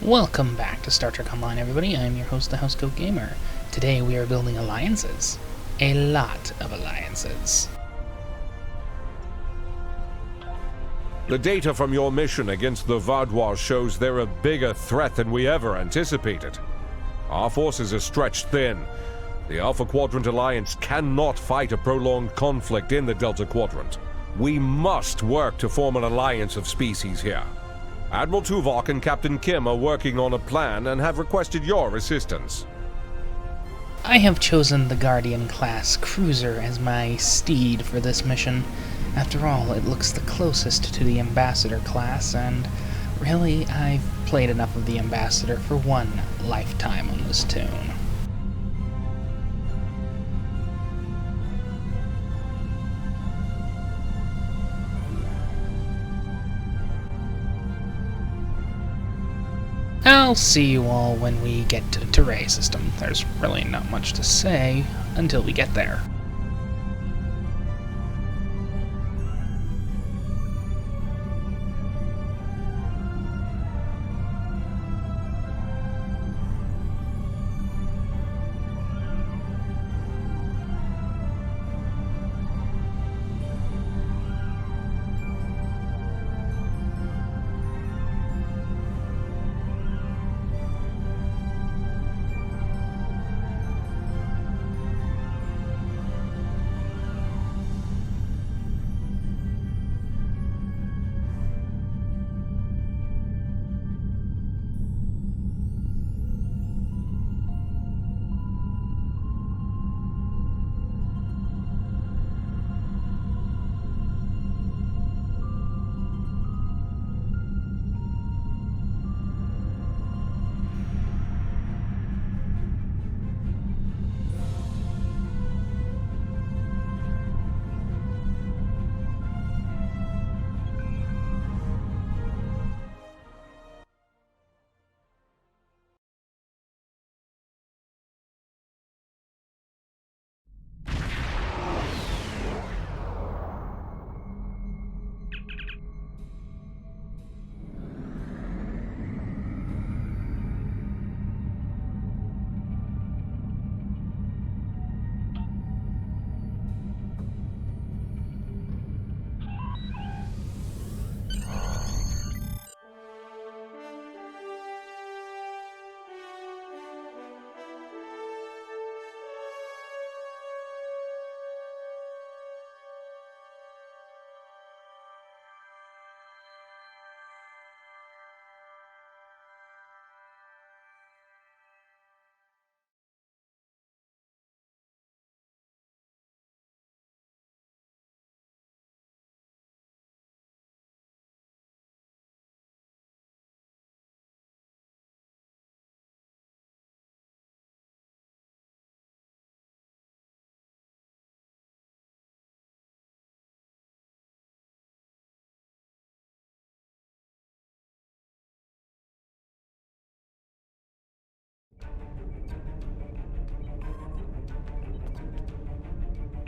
Welcome back to Star Trek Online, everybody. I'm your host, the Housecoat Gamer. Today we are building alliances. A lot of alliances. The data from your mission against the Vaadwaur shows they're a bigger threat than we ever anticipated. Our forces are stretched thin. The Alpha Quadrant Alliance cannot fight a prolonged conflict in the Delta Quadrant. We must work to form an alliance of species here. Admiral Tuvok and Captain Kim are working on a plan and have requested your assistance. I have chosen the Guardian-class cruiser as my steed for this mission. After all, it looks the closest to the Ambassador class, and really, I've played enough of the Ambassador for one lifetime on this tune. I'll see you all when we get to Terrae system. There's really not much to say until we get there.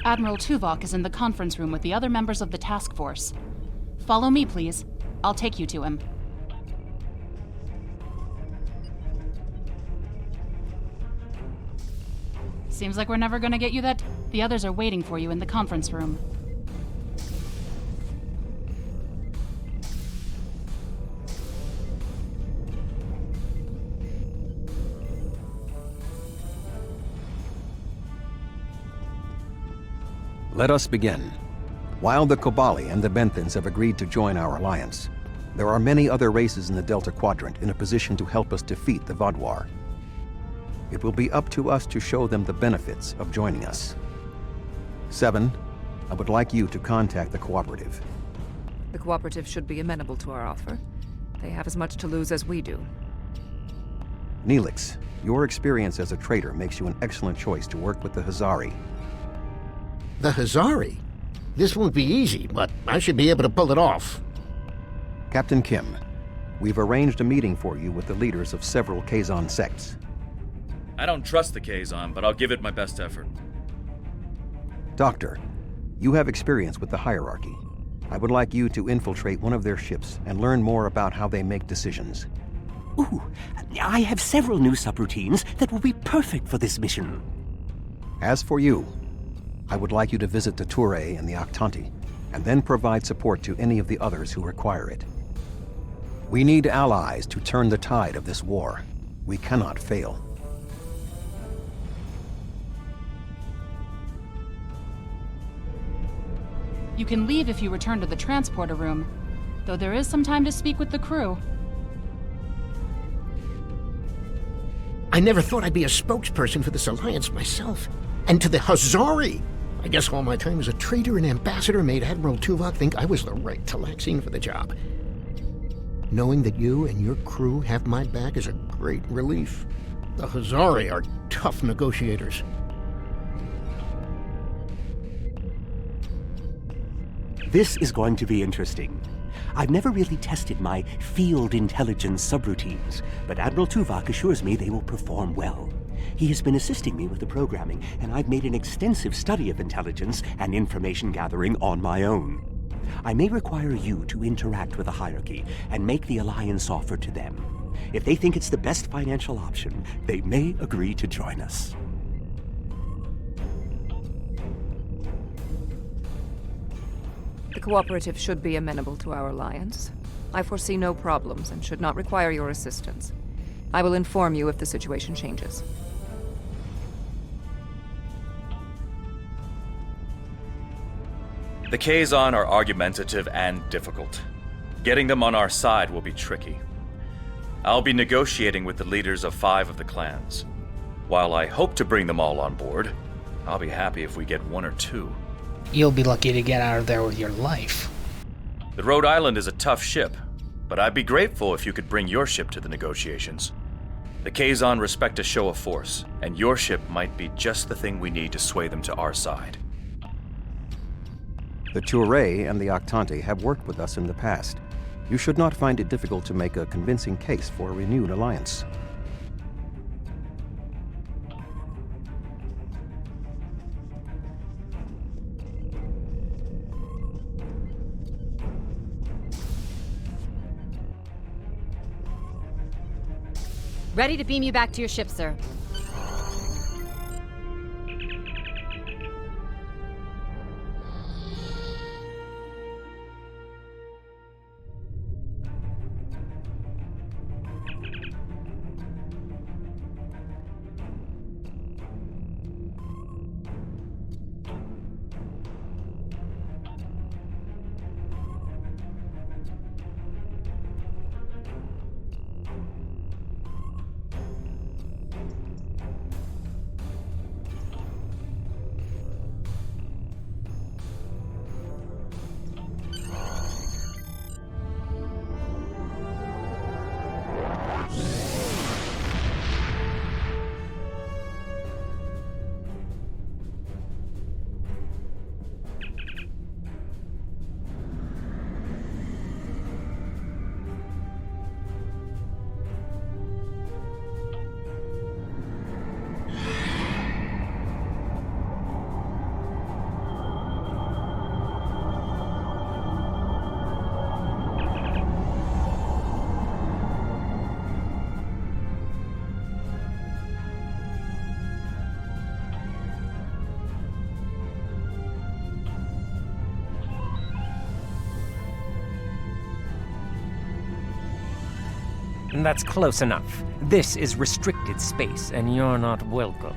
Admiral Tuvok is in the conference room with the other members of the task force. Follow me, please. I'll take you to him. Seems like we're never gonna get you that. The others are waiting for you in the conference room. Let us begin. While the Kobali and the Benthans have agreed to join our alliance, there are many other races in the Delta Quadrant in a position to help us defeat the Vaadwaur. It will be up to us to show them the benefits of joining us. 7, I would like you to contact the Cooperative. The Cooperative should be amenable to our offer. They have as much to lose as we do. Neelix, your experience as a trader makes you an excellent choice to work with the Hazari. The Hazari? This won't be easy, but I should be able to pull it off. Captain Kim, we've arranged a meeting for you with the leaders of several Kazon sects. I don't trust the Kazon, but I'll give it my best effort. Doctor, you have experience with the hierarchy. I would like you to infiltrate one of their ships and learn more about how they make decisions. Ooh, I have several new subroutines that will be perfect for this mission. As for you, I would like you to visit the Toure and the Octanti, and then provide support to any of the others who require it. We need allies to turn the tide of this war. We cannot fail. You can leave if you return to the transporter room, though there is some time to speak with the crew. I never thought I'd be a spokesperson for this alliance myself. And to the Housecoat! I guess all my time as a trader and ambassador made Admiral Tuvok think I was the right Talaxian for the job. Knowing that you and your crew have my back is a great relief. The Housecoat are tough negotiators. This is going to be interesting. I've never really tested my field intelligence subroutines, but Admiral Tuvok assures me they will perform well. He has been assisting me with the programming, and I've made an extensive study of intelligence and information gathering on my own. I may require you to interact with the hierarchy and make the alliance offer to them. If they think it's the best financial option, they may agree to join us. The cooperative should be amenable to our alliance. I foresee no problems and should not require your assistance. I will inform you if the situation changes. The Kazon are argumentative and difficult. Getting them on our side will be tricky. I'll be negotiating with the leaders of 5 of the clans. While I hope to bring them all on board, I'll be happy if we get 1 or 2. You'll be lucky to get out of there with your life. The Rhode Island is a tough ship, but I'd be grateful if you could bring your ship to the negotiations. The Kazon respect a show of force, and your ship might be just the thing we need to sway them to our side. The Toure and the Octanti have worked with us in the past. You should not find it difficult to make a convincing case for a renewed alliance. Ready to beam you back to your ship, sir. That's close enough. This is restricted space, and you're not welcome.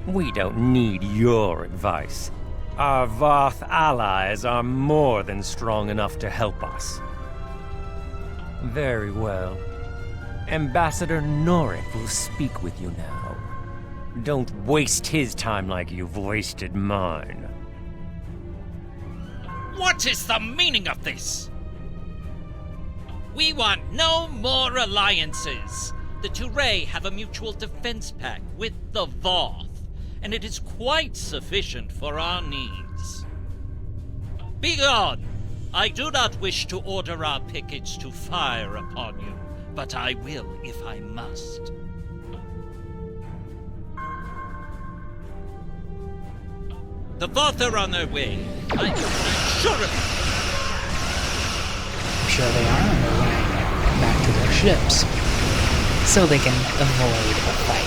We don't need your advice. Our Voth allies are more than strong enough to help us. Very well. Ambassador Norik will speak with you now. Don't waste his time like you've wasted mine. What is the meaning of this? We want no more alliances. The Toure have a mutual defense pact with the Voth, and it is quite sufficient for our needs. Begone! I do not wish to order our pickets to fire upon you, but I will if I must. The Voth are on their way. I'm sure of it. I'm sure they are on their way. ships, so they can avoid a fight.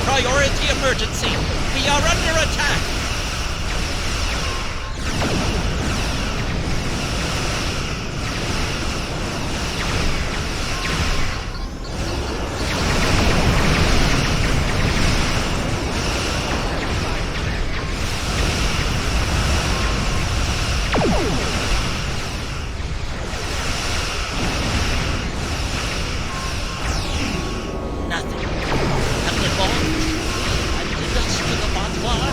Priority emergency! We are under attack! Nothing. Captain Bond, and the dust to the Vaadwaur.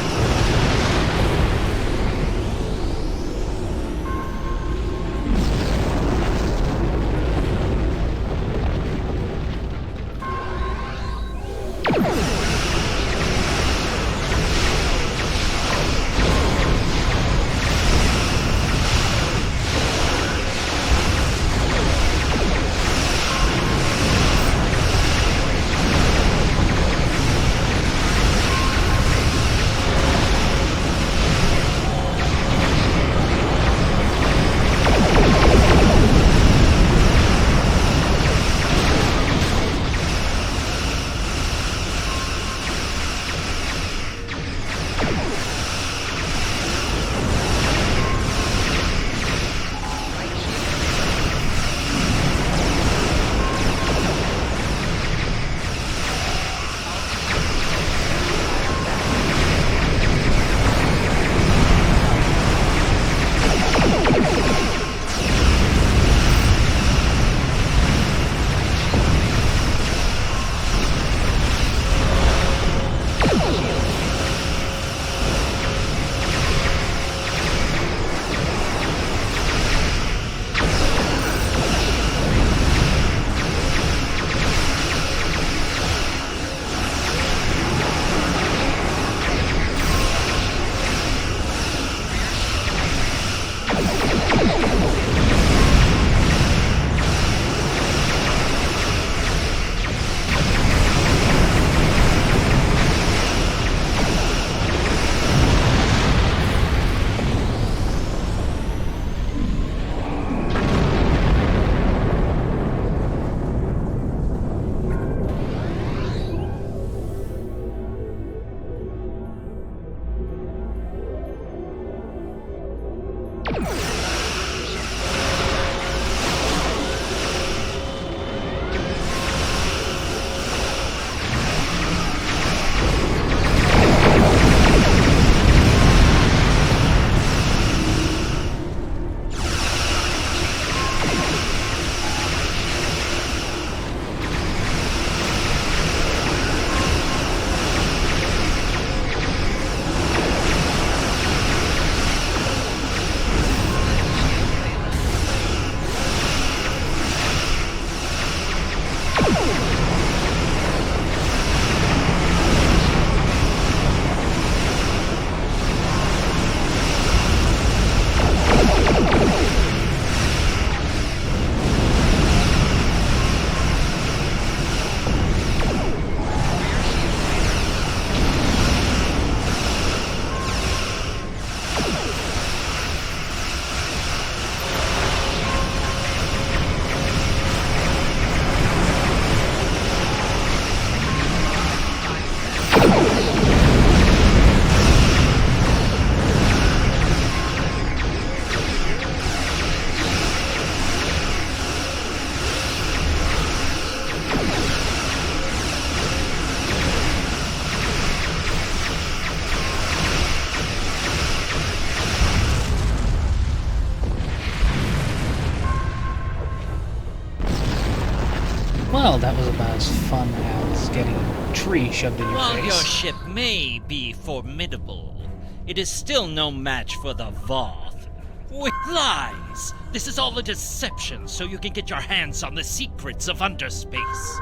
Well, that was about as fun as getting a tree shoved in your While face. your ship may be formidable, it is still no match for the Voth. With lies! This is all a deception so you can get your hands on the secrets of underspace.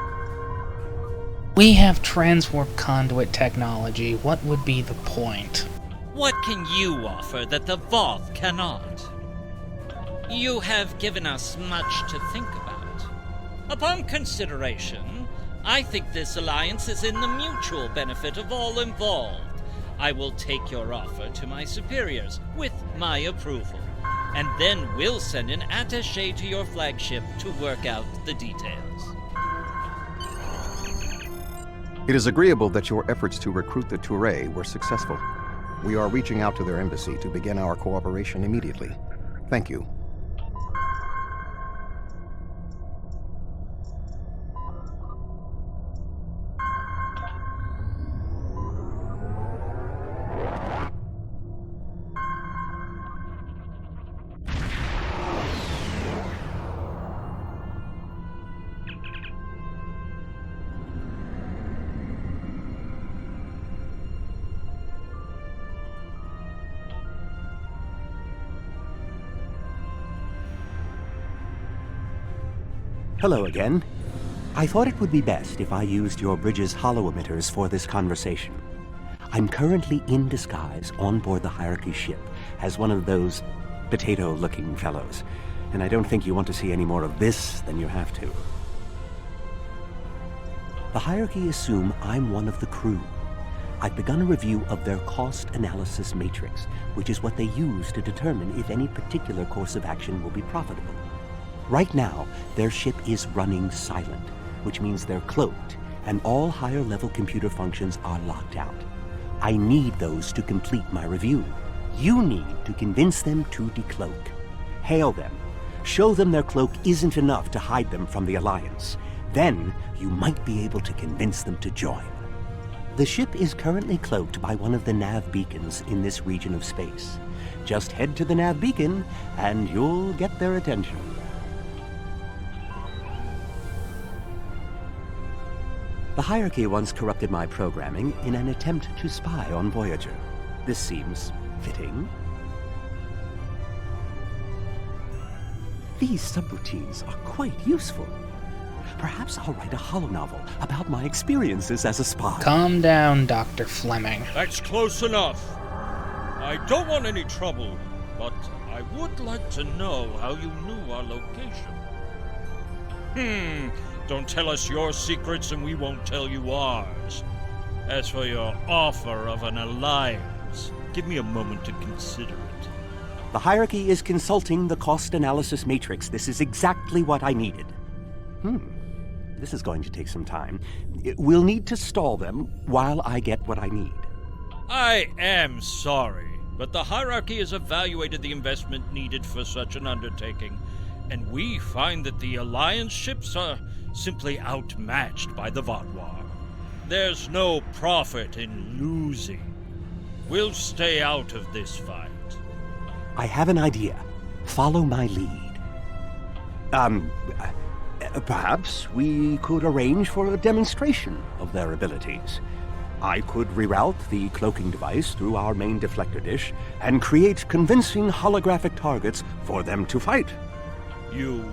We have transwarp conduit technology. What would be the point? What can you offer that the Voth cannot? You have given us much to think about. Upon consideration, I think this alliance is in the mutual benefit of all involved. I will take your offer to my superiors with my approval, and then we'll send an attaché to your flagship to work out the details. It is agreeable that your efforts to recruit the Touré were successful. We are reaching out to their embassy to begin our cooperation immediately. Thank you. Hello again. I thought it would be best if I used your bridge's hollow emitters for this conversation. I'm currently in disguise on board the Hierarchy ship as one of those potato-looking fellows, and I don't think you want to see any more of this than you have to. The Hierarchy assume I'm one of the crew. I've begun a review of their cost analysis matrix, which is what they use to determine if any particular course of action will be profitable. Right now, their ship is running silent, which means they're cloaked, and all higher-level computer functions are locked out. I need those to complete my review. You need to convince them to decloak. Hail them. Show them their cloak isn't enough to hide them from the Alliance. Then, you might be able to convince them to join. The ship is currently cloaked by one of the nav beacons in this region of space. Just head to the nav beacon, and you'll get their attention. The Hierarchy once corrupted my programming in an attempt to spy on Voyager. This seems fitting. These subroutines are quite useful. Perhaps I'll write a holonovel about my experiences as a spy. Calm down, Dr. Fleming. That's close enough. I don't want any trouble, but I would like to know how you knew our location. Don't tell us your secrets and we won't tell you ours. As for your offer of an alliance, give me a moment to consider it. The Hierarchy is consulting the cost analysis matrix. This is exactly what I needed. This is going to take some time. We'll need to stall them while I get what I need. I am sorry, but the Hierarchy has evaluated the investment needed for such an undertaking, and we find that the Alliance ships are simply outmatched by the Vaadwaur. There's no profit in losing. We'll stay out of this fight. I have an idea. Follow my lead. Perhaps we could arrange for a demonstration of their abilities. I could reroute the cloaking device through our main deflector dish and create convincing holographic targets for them to fight. You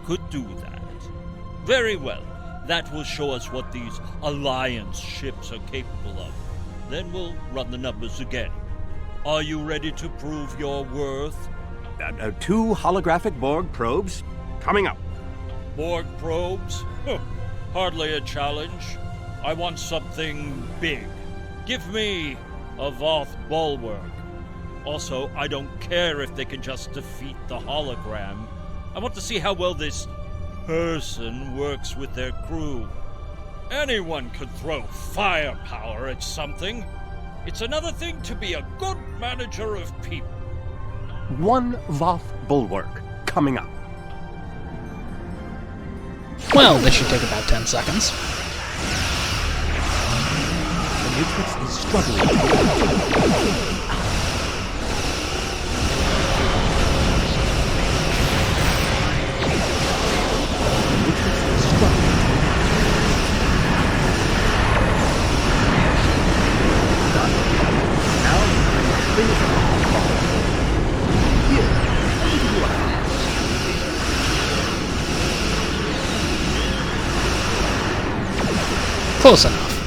could do that. Very well. That will show us what these Alliance ships are capable of. Then we'll run the numbers again. Are you ready to prove your worth? 2 holographic Borg probes coming up. Borg probes? Hardly a challenge. I want something big. Give me a Voth bulwark. Also, I don't care if they can just defeat the hologram. I want to see how well this person works with their crew. Anyone could throw firepower at something. It's another thing to be a good manager of people. 1 Voth bulwark coming up. Well, this should take about 10 seconds. The Matrix is struggling. The Matrix is struggling. Close enough.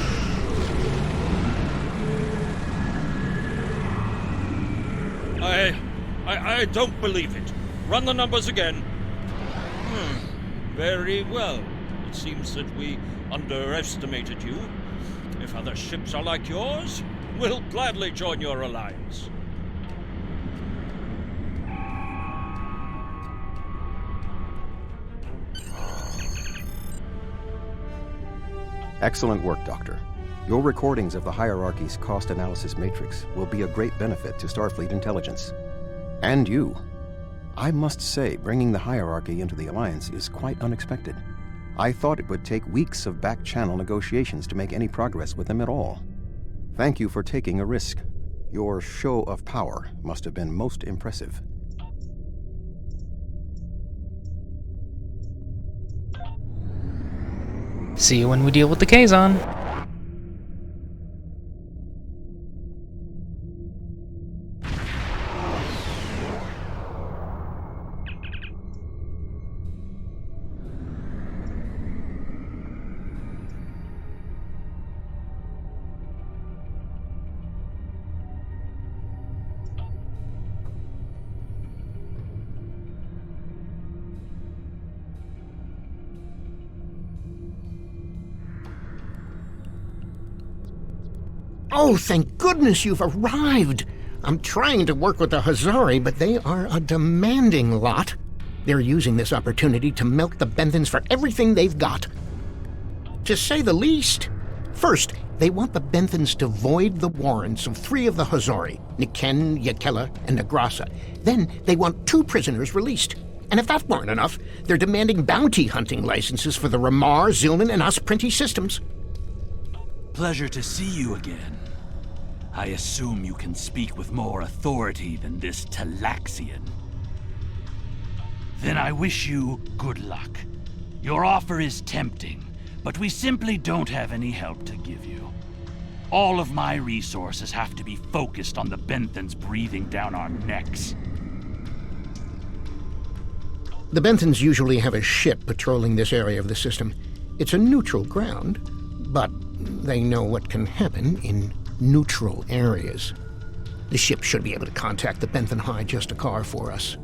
I don't believe it. Run the numbers again. Very well. It seems that we underestimated you. If other ships are like yours, we'll gladly join your alliance. Excellent work, Doctor. Your recordings of the Hierarchy's cost analysis matrix will be a great benefit to Starfleet intelligence. And you. I must say, bringing the Hierarchy into the Alliance is quite unexpected. I thought it would take weeks of back-channel negotiations to make any progress with them at all. Thank you for taking a risk. Your show of power must have been most impressive. See you when we deal with the Kazon. Oh, thank goodness you've arrived! I'm trying to work with the Hazari, but they are a demanding lot. They're using this opportunity to milk the Benthans for everything they've got. To say the least. First, they want the Benthans to void the warrants of 3 of the Hazari, Niken, Yakela, and Negrasa. Then they want 2 prisoners released. And if that weren't enough, they're demanding bounty hunting licenses for the Ramar, Zilman, and Osprinti systems. Pleasure to see you again. I assume you can speak with more authority than this Talaxian. Then I wish you good luck. Your offer is tempting, but we simply don't have any help to give you. All of my resources have to be focused on the Benthans breathing down our necks. The Benthans usually have a ship patrolling this area of the system. It's a neutral ground, but they know what can happen in neutral areas. The ship should be able to contact the Benthan High Justicar for us.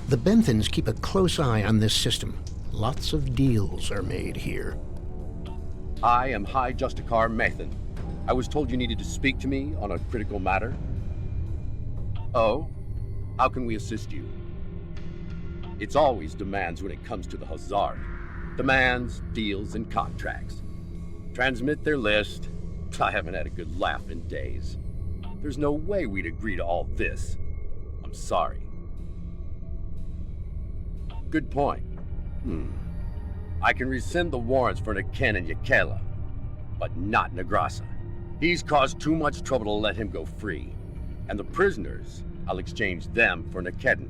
The Benthans keep a close eye on this system. Lots of deals are made here. I am High Justicar Mathan. I was told you needed to speak to me on a critical matter. Oh? How can we assist you? It's always demands when it comes to the Hazard. Demands, deals, and contracts. Transmit their list. I haven't had a good laugh in days. There's no way we'd agree to all this. I'm sorry. Good point. I can rescind the warrants for Niken and Yakela, but not Negrasa. He's caused too much trouble to let him go free. And the prisoners, I'll exchange them for Nikedin,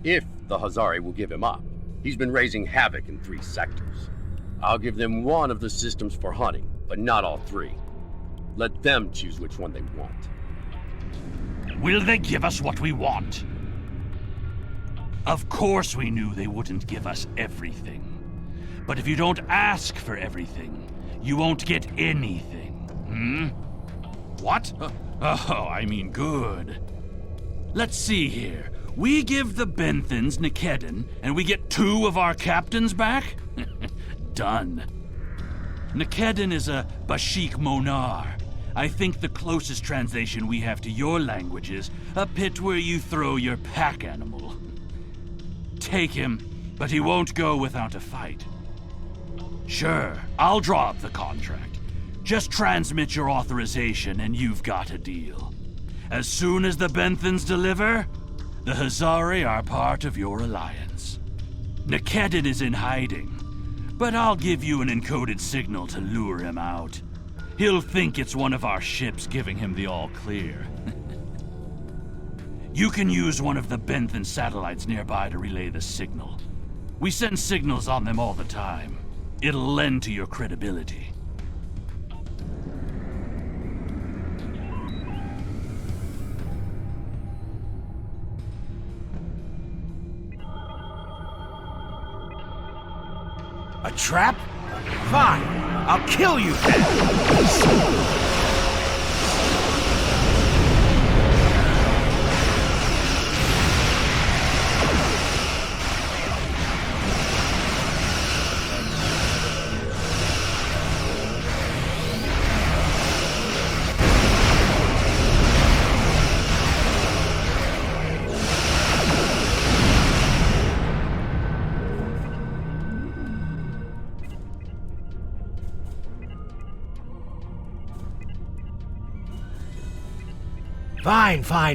if the Hazari will give him up. He's been raising havoc in 3 sectors. I'll give them 1 of the systems for hunting, but not all 3. Let them choose which one they want. Will they give us what we want? Of course we knew they wouldn't give us everything. But if you don't ask for everything, you won't get anything. What? Oh, I mean good. Let's see here. We give the Benthans Nikedin, and we get 2 of our captains back? Done. Nikedin is a Bashik Monar. I think the closest translation we have to your language is a pit where you throw your pack animal. Take him, but he won't go without a fight. Sure, I'll draw up the contract. Just transmit your authorization and you've got a deal. As soon as the Benthans deliver, the Hazari are part of your alliance. Nikedin is in hiding, but I'll give you an encoded signal to lure him out. He'll think it's one of our ships giving him the all-clear. You can use one of the Benthan satellites nearby to relay the signal. We send signals on them all the time. It'll lend to your credibility. A trap? Fine. I'll kill you then!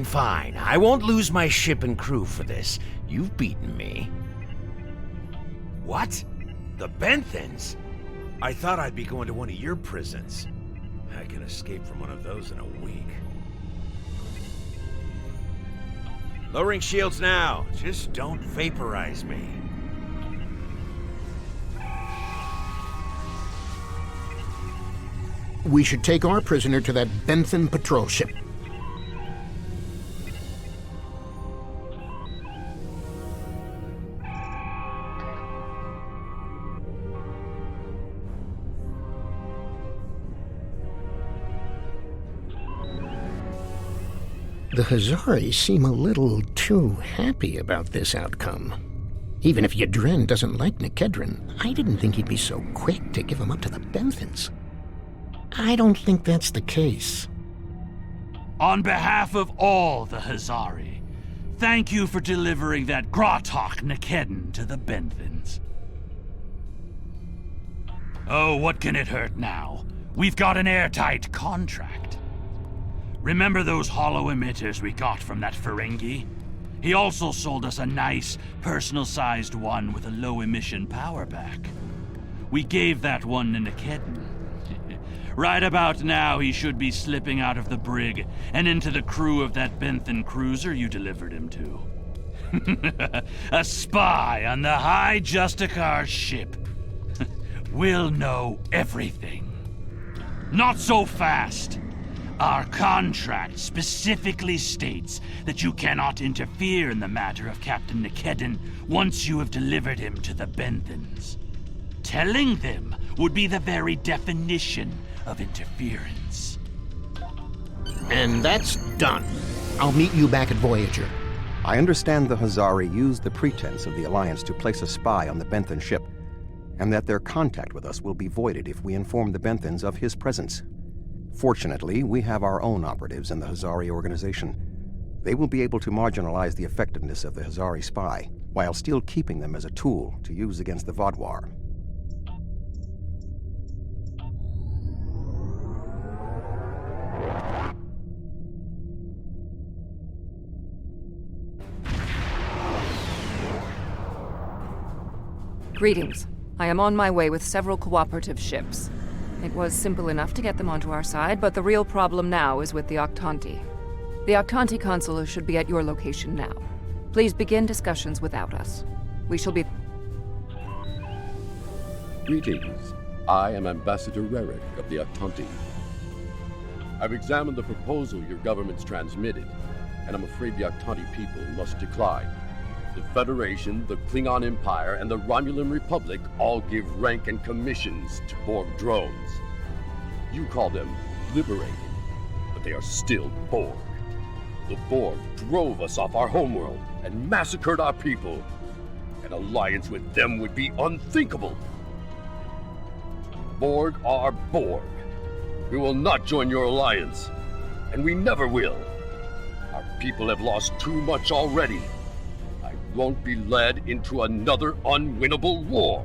Fine. I won't lose my ship and crew for this. You've beaten me. What? The Benthans? I thought I'd be going to one of your prisons. I can escape from one of those in a week. Lowering shields now. Just don't vaporize me. We should take our prisoner to that Benthan patrol ship. The Hazari seem a little too happy about this outcome. Even if Yadren doesn't like Nikedren, I didn't think he'd be so quick to give him up to the Benthans. I don't think that's the case. On behalf of all the Hazari, thank you for delivering that Grotok Nikedden to the Benthans. Oh, what can it hurt now? We've got an airtight contract. Remember those hollow emitters we got from that Ferengi? He also sold us a nice, personal-sized one with a low-emission power pack. We gave that one to Nikedden. Right about now, he should be slipping out of the brig and into the crew of that Benthan cruiser you delivered him to. A spy on the High Justicar ship. We'll know everything. Not so fast. Our contract specifically states that you cannot interfere in the matter of Captain Nikedden once you have delivered him to the Benthans. Telling them would be the very definition of interference. And that's done. I'll meet you back at Voyager. I understand the Hazari used the pretense of the Alliance to place a spy on the Benthan ship, and that their contact with us will be voided if we inform the Benthans of his presence. Fortunately, we have our own operatives in the Hazari organization. They will be able to marginalize the effectiveness of the Hazari spy, while still keeping them as a tool to use against the Vaadwaur. Greetings. I am on my way with several cooperative ships. It was simple enough to get them onto our side, but the real problem now is with the Octanti. The Octanti consul should be at your location now. Please begin discussions without us. We shall be... Greetings. I am Ambassador Redux of the Octanti. I've examined the proposal your government's transmitted, and I'm afraid the Octanti people must decline. The Federation, the Klingon Empire, and the Romulan Republic all give rank and commissions to Borg drones. You call them liberated, but they are still Borg. The Borg drove us off our homeworld and massacred our people. An alliance with them would be unthinkable. Borg are Borg. We will not join your alliance, and we never will. Our people have lost too much already. Won't be led into another unwinnable war.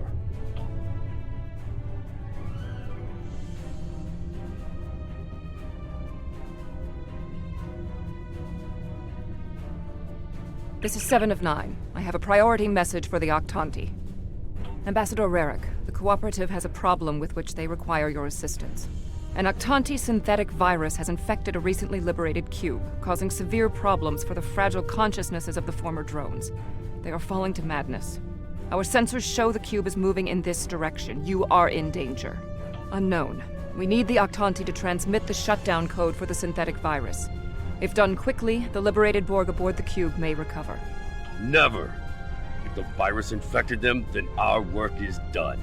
This is 7 of 9. I have a priority message for the Octanti. Ambassador Redux, the Cooperative has a problem with which they require your assistance. An Octanti synthetic virus has infected a recently liberated cube, causing severe problems for the fragile consciousnesses of the former drones. They are falling to madness. Our sensors show the cube is moving in this direction. You are in danger. Unknown. We need the Octanti to transmit the shutdown code for the synthetic virus. If done quickly, the liberated Borg aboard the cube may recover. Never! If the virus infected them, then our work is done.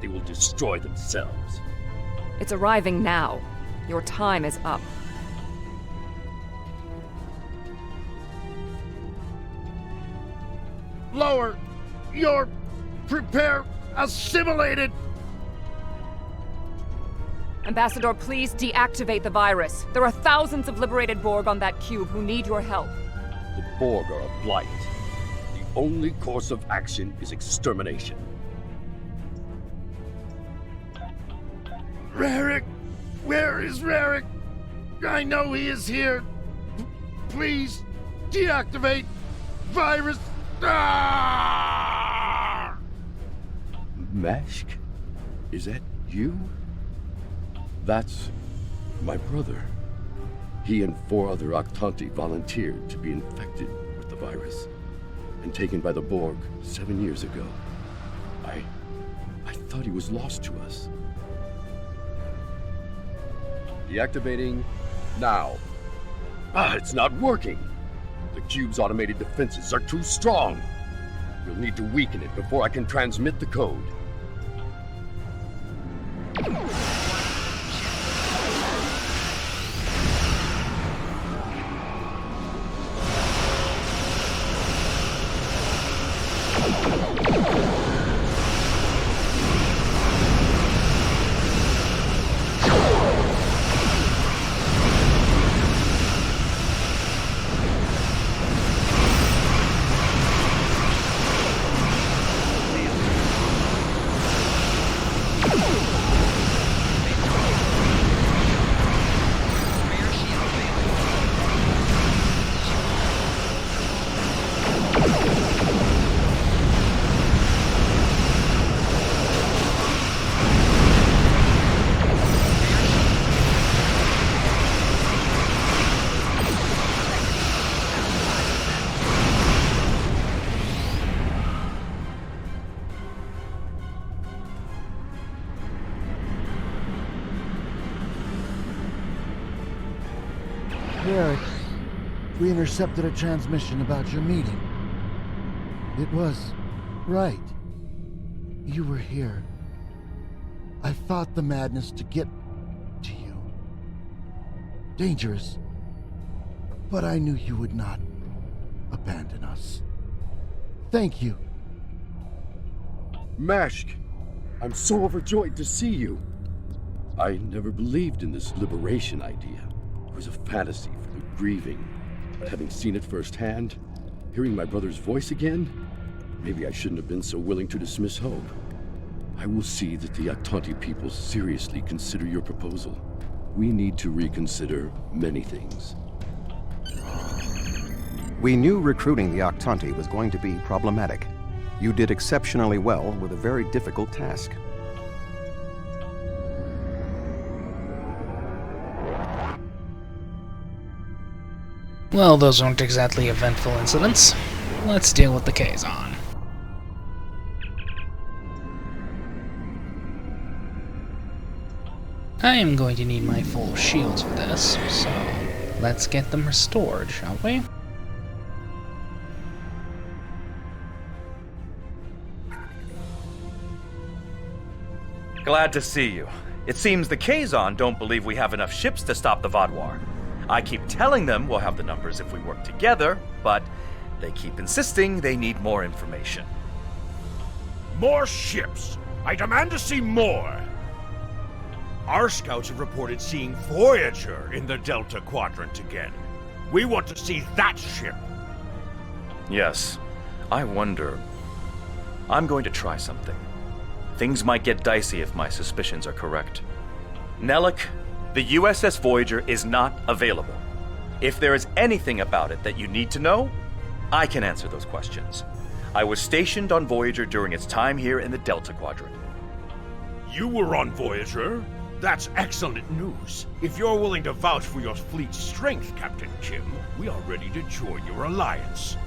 they will destroy themselves. It's arriving now. Your time is up. Lower! Your... prepare... assimilated! Ambassador, please deactivate the virus. There are thousands of liberated Borg on that cube who need your help. The Borg are a blight. The only course of action is extermination. Redux! Where is Redux? I know he is here. Please, deactivate virus. Ah! Mashk? Is that you? That's my brother. He and 4 other Octanti volunteered to be infected with the virus and taken by the Borg 7 years ago. I thought he was lost to us. Deactivating now. It's not working. The cube's automated defenses are too strong. We'll need to weaken it before I can transmit the code. Redux, we intercepted a transmission about your meeting. It was right. You were here. I fought the madness to get to you. Dangerous. But I knew you would not abandon us. Thank you. Mashk, I'm so overjoyed to see you. I never believed in this liberation idea. It was a fantasy for the grieving. But having seen it firsthand, hearing my brother's voice again, maybe I shouldn't have been so willing to dismiss hope. I will see that the Octanti people seriously consider your proposal. We need to reconsider many things. We knew recruiting the Octanti was going to be problematic. You did exceptionally well with a very difficult task. Well, those aren't exactly eventful incidents. Let's deal with the Kazon. I am going to need my full shields for this, so let's get them restored, shall we? Glad to see you. It seems the Kazon don't believe we have enough ships to stop the Vaadwaur. I keep telling them we'll have the numbers if we work together, but they keep insisting they need more information. More ships! I demand to see more! Our scouts have reported seeing Voyager in the Delta Quadrant again. We want to see that ship! Yes. I wonder... I'm going to try something. Things might get dicey if my suspicions are correct. Nellic, the USS Voyager is not available. If there is anything about it that you need to know, I can answer those questions. I was stationed on Voyager during its time here in the Delta Quadrant. You were on Voyager? That's excellent news. If you're willing to vouch for your fleet's strength, Captain Kim, we are ready to join your alliance.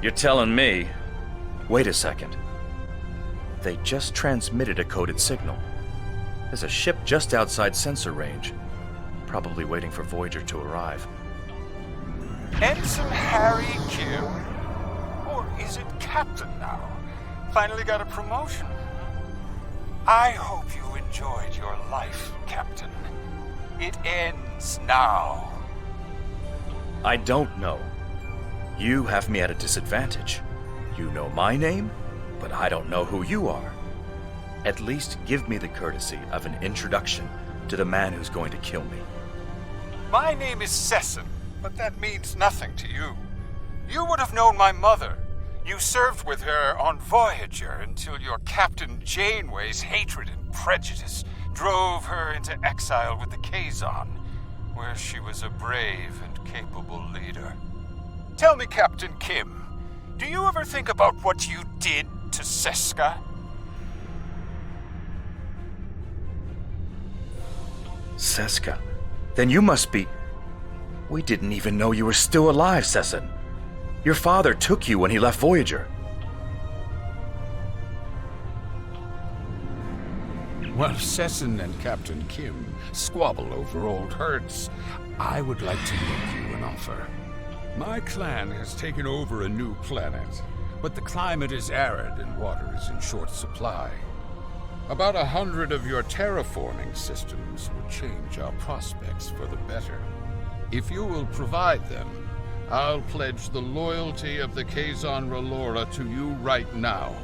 You're telling me... Wait a second. They just transmitted a coded signal. There's a ship just outside sensor range, probably waiting for Voyager to arrive. Ensign Harry Kim? Or is it Captain now? Finally got a promotion. I hope you enjoyed your life, Captain. It ends now. I don't know. You have me at a disadvantage. You know my name, but I don't know who you are. At least give me the courtesy of an introduction to the man who's going to kill me. My name is Sesson, but that means nothing to you. You would have known my mother. You served with her on Voyager until your Captain Janeway's hatred and prejudice drove her into exile with the Kazon, where she was a brave and capable leader. Tell me, Captain Kim, do you ever think about what you did to Seska? Seska? Then you must be... We didn't even know you were still alive, Sesson. Your father took you when he left Voyager. While Sesson and Captain Kim squabble over old hurts, I would like to make you an offer. My clan has taken over a new planet, but the climate is arid and water is in short supply. About 100 of your terraforming systems would change our prospects for the better. If you will provide them, I'll pledge the loyalty of the Kazon Relora to you right now,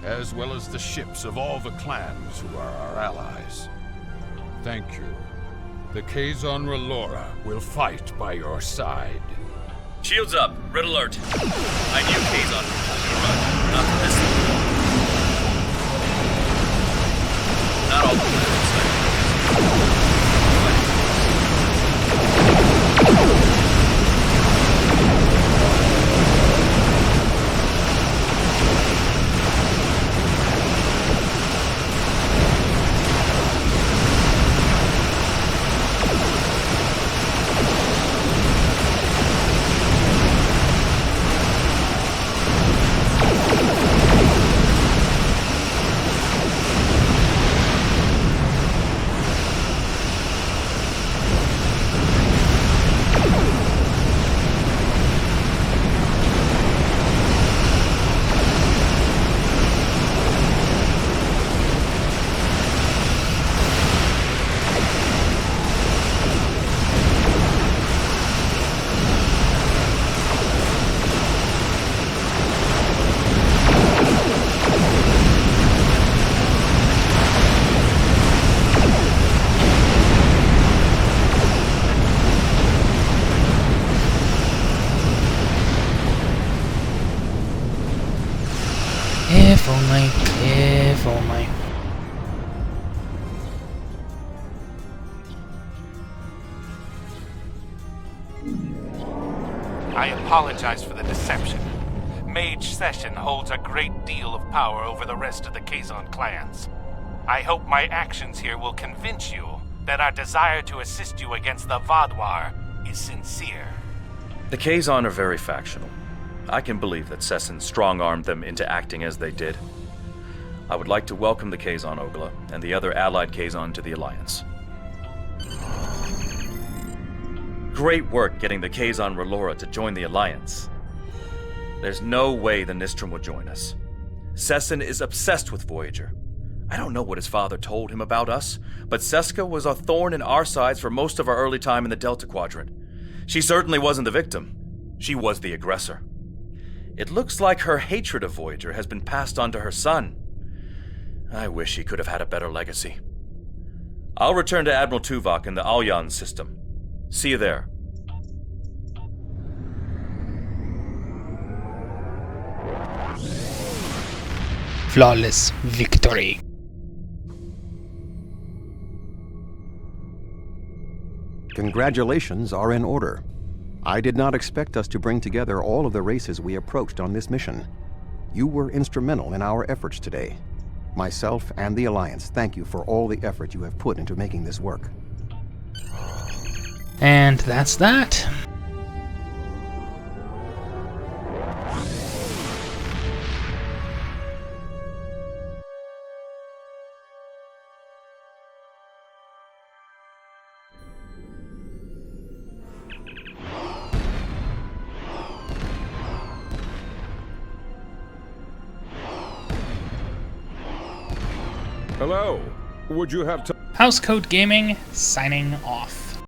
as well as the ships of all the clans who are our allies. Thank you. The Kazon Relora will fight by your side. Shields up. Red alert. I knew Kazon would run. Not to this one. Not all the planets. If only. I apologize for the deception. Mage Session holds a great deal of power over the rest of the Kazon clans. I hope my actions here will convince you that our desire to assist you against the Vaadwaur is sincere. The Kazon are very factional. I can believe that Sesson strong-armed them into acting as they did. I would like to welcome the Kazon Ogla and the other allied Kazon to the Alliance. Great work getting the Kazon Relora to join the Alliance. There's no way the Nistrum will join us. Sesson is obsessed with Voyager. I don't know what his father told him about us, but Seska was a thorn in our sides for most of our early time in the Delta Quadrant. She certainly wasn't the victim. She was the aggressor. It looks like her hatred of Voyager has been passed on to her son. I wish he could have had a better legacy. I'll return to Admiral Tuvok in the Alyan system. See you there. Flawless victory. Congratulations are in order. I did not expect us to bring together all of the races we approached on this mission. You were instrumental in our efforts today. Myself and the Alliance thank you for all the effort you have put into making this work. And that's that. Hello. Would you have Housecoat Gaming, signing off.